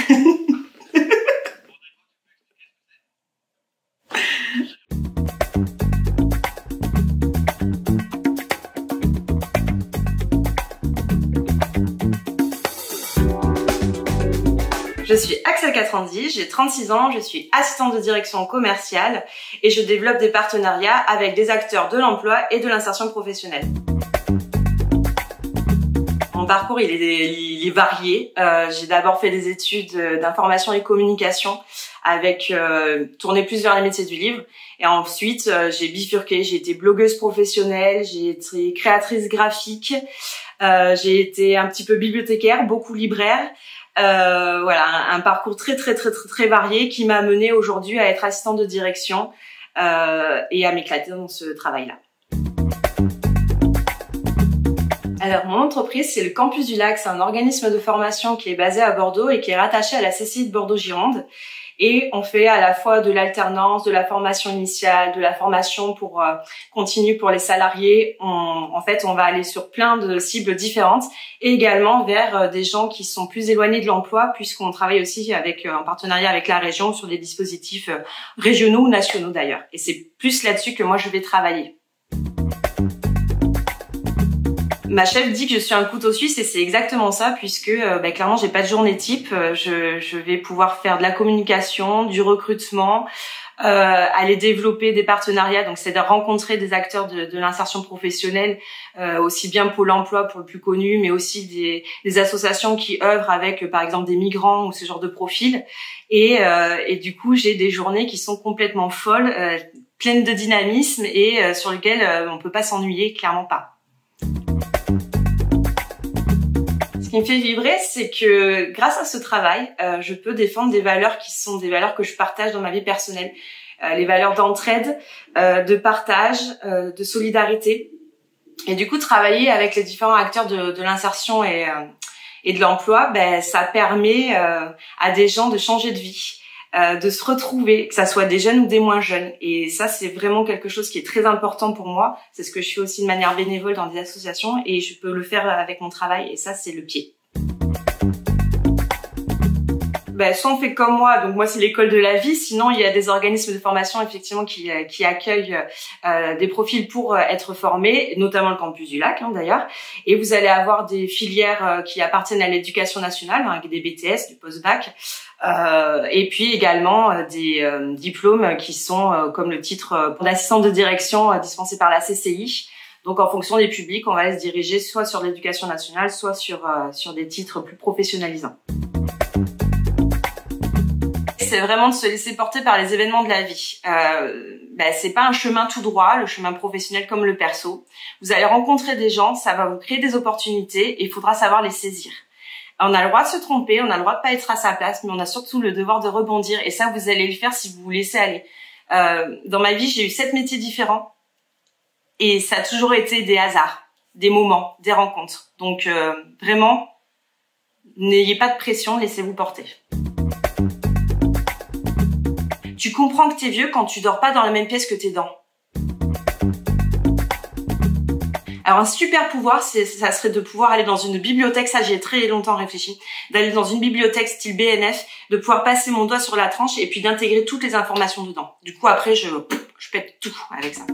Je suis Axel Catrandi, j'ai 36 ans, je suis assistante de direction commerciale et je développe des partenariats avec des acteurs de l'emploi et de l'insertion professionnelle. Mon parcours il est varié. J'ai d'abord fait des études d'information et communication avec tourné plus vers les métiers du livre. Et ensuite, j'ai bifurqué, j'ai été blogueuse professionnelle, j'ai été créatrice graphique, j'ai été un petit peu bibliothécaire, beaucoup libraire. Voilà, un parcours très varié qui m'a menée aujourd'hui à être assistante de direction et à m'éclater dans ce travail-là. Alors mon entreprise c'est le Campus du Lac, c'est un organisme de formation qui est basé à Bordeaux et qui est rattaché à la CCI de Bordeaux-Gironde. Et on fait à la fois de l'alternance, de la formation initiale, de la formation pour continue pour les salariés. En fait, on va aller sur plein de cibles différentes et également vers des gens qui sont plus éloignés de l'emploi puisqu'on travaille aussi avec en partenariat avec la région sur des dispositifs régionaux ou nationaux d'ailleurs. Et c'est plus là-dessus que moi je vais travailler. Ma chef dit que je suis un couteau suisse et c'est exactement ça puisque clairement j'ai pas de journée type. Je vais pouvoir faire de la communication, du recrutement, aller développer des partenariats, donc c'est de rencontrer des acteurs de l'insertion professionnelle, aussi bien Pôle emploi pour le plus connu, mais aussi des associations qui œuvrent avec par exemple des migrants ou ce genre de profil. Et du coup j'ai des journées qui sont complètement folles, pleines de dynamisme et sur lesquelles on peut pas s'ennuyer, clairement pas. Ce qui me fait vibrer, c'est que grâce à ce travail, je peux défendre des valeurs qui sont des valeurs que je partage dans ma vie personnelle. Les valeurs d'entraide, de partage, de solidarité. Et du coup, travailler avec les différents acteurs de l'insertion et de l'emploi, ça permet à des gens de changer de vie, de se retrouver, que ça soit des jeunes ou des moins jeunes. Et ça, c'est vraiment quelque chose qui est très important pour moi. C'est ce que je fais aussi de manière bénévole dans des associations et je peux le faire avec mon travail et ça, c'est le pied. Soit on fait comme moi, donc moi c'est l'école de la vie, sinon il y a des organismes de formation effectivement qui accueillent des profils pour être formés, notamment le Campus du Lac d'ailleurs, et vous allez avoir des filières qui appartiennent à l'éducation nationale, avec des BTS, du post-bac, et puis également des diplômes qui sont comme le titre d'assistante de direction dispensé par la CCI. Donc en fonction des publics, on va se diriger soit sur l'éducation nationale, soit sur des titres plus professionnalisants. C'est vraiment de se laisser porter par les événements de la vie. C'est pas un chemin tout droit, le chemin professionnel comme le perso. Vous allez rencontrer des gens, ça va vous créer des opportunités et il faudra savoir les saisir. On a le droit de se tromper, on a le droit de pas être à sa place, mais on a surtout le devoir de rebondir et ça vous allez le faire si vous vous laissez aller. Dans ma vie, j'ai eu 7 métiers différents et ça a toujours été des hasards, des moments, des rencontres. Donc vraiment, n'ayez pas de pression, laissez-vous porter. Tu comprends que t'es vieux quand tu dors pas dans la même pièce que tes dents. Alors un super pouvoir, ça serait de pouvoir aller dans une bibliothèque, ça j'y ai très longtemps réfléchi, d'aller dans une bibliothèque style BNF, de pouvoir passer mon doigt sur la tranche et puis d'intégrer toutes les informations dedans. Du coup après je pète tout avec ça.